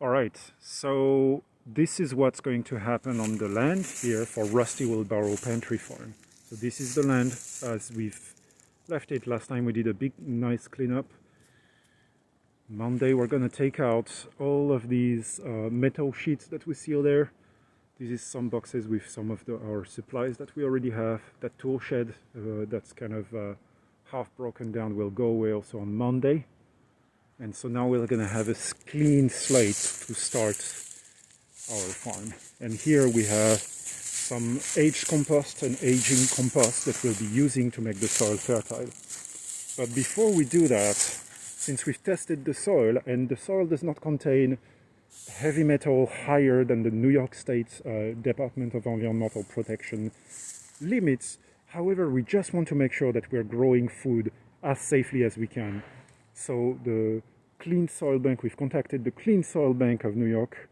Alright, so this is what's going to happen on the land here for Rusty Wheelbarrow Pantry Farm. So this is the land as we've left it last time. We did a big nice cleanup. Monday we're going to take out all of these metal sheets that we see there. This is some boxes with some of our supplies that we already have. That tool shed that's kind of half broken down will go away also on Monday. And so now we're going to have a clean slate to start our farm. And here we have some aged compost and aging compost that we'll be using to make the soil fertile. But before we do that, since we've tested the soil and the soil does not contain heavy metal higher than the New York State Department of Environmental Protection limits, however, we just want to make sure that we're growing food as safely as we can. So the Clean Soil Bank, we've contacted the Clean Soil Bank of New York,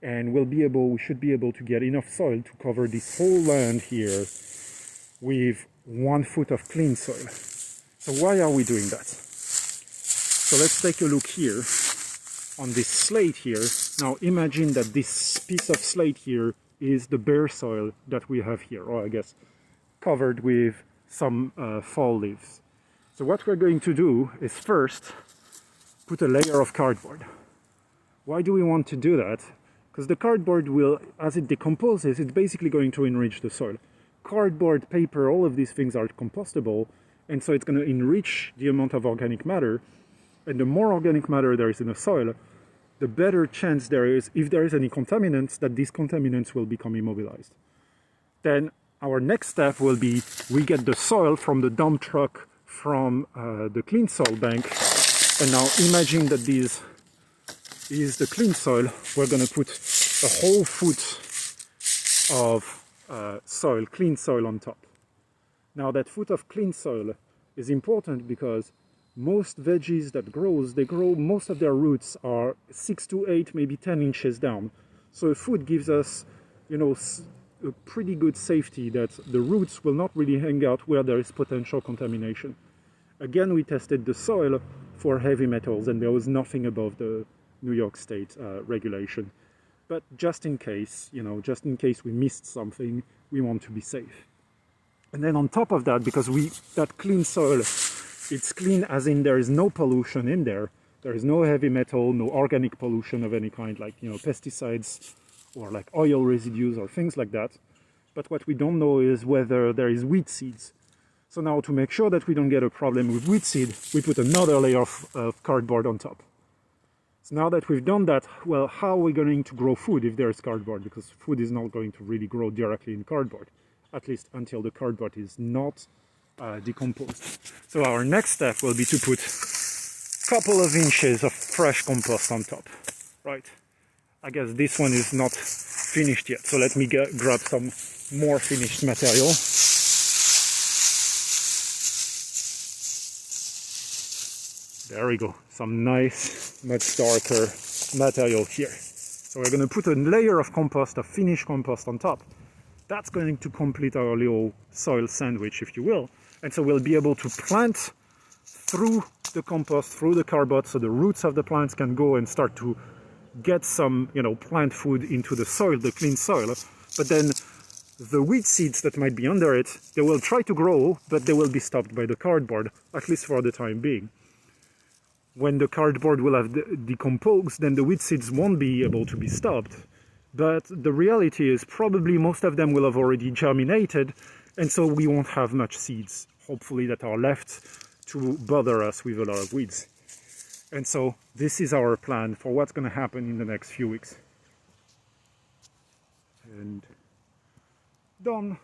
and we should be able to get enough soil to cover this whole land here with 1 foot of clean soil. So why are we doing that? So let's take a look here on this slate here. Now imagine that this piece of slate here is the bare soil that we have here, or I guess covered with some fall leaves. So what we're going to do is first put a layer of cardboard. Why do we want to do that? Because the cardboard will, as it decomposes, it's basically going to enrich the soil. Cardboard, paper, all of these things are compostable, and so it's going to enrich the amount of organic matter. And the more organic matter there is in the soil, the better chance there is, if there is any contaminants, that these contaminants will become immobilized. Then our next step will be, we get the soil from the dump truck from the Clean Soil Bank. And now imagine that this is the clean soil. We're going to put a whole foot of soil, clean soil on top. Now that foot of clean soil is important because most veggies that most of their roots are 6 to 8, maybe 10 inches down. So a foot gives us, a pretty good safety that the roots will not really hang out where there is potential contamination. Again, we tested the soil for heavy metals and there was nothing above the New York State regulation. But just in case, just in case we missed something, we want to be safe. And then on top of that, because that clean soil, it's clean as in there is no pollution in there. There is no heavy metal, no organic pollution of any kind, like pesticides or like oil residues or things like that. But what we don't know is whether there is weed seeds. So now to make sure that we don't get a problem with weed seed, we put another layer of cardboard on top. So now that we've done that, well, how are we going to grow food if there's cardboard? Because food is not going to really grow directly in cardboard, at least until the cardboard is not decomposed. So our next step will be to put a couple of inches of fresh compost on top, right? I guess this one is not finished yet, so let me grab some more finished material. There we go, some nice, much darker material here. So we're going to put a layer of compost, of finished compost on top. That's going to complete our little soil sandwich, if you will. And so we'll be able to plant through the compost, through the cardboard, so the roots of the plants can go and start to get some, plant food into the soil, the clean soil. But then the weed seeds that might be under it, they will try to grow, but they will be stopped by the cardboard, at least for the time being. When the cardboard will have decomposed, then the weed seeds won't be able to be stopped. But the reality is probably most of them will have already germinated, and so we won't have much seeds, hopefully, that are left to bother us with a lot of weeds. And so this is our plan for what's going to happen in the next few weeks. And done.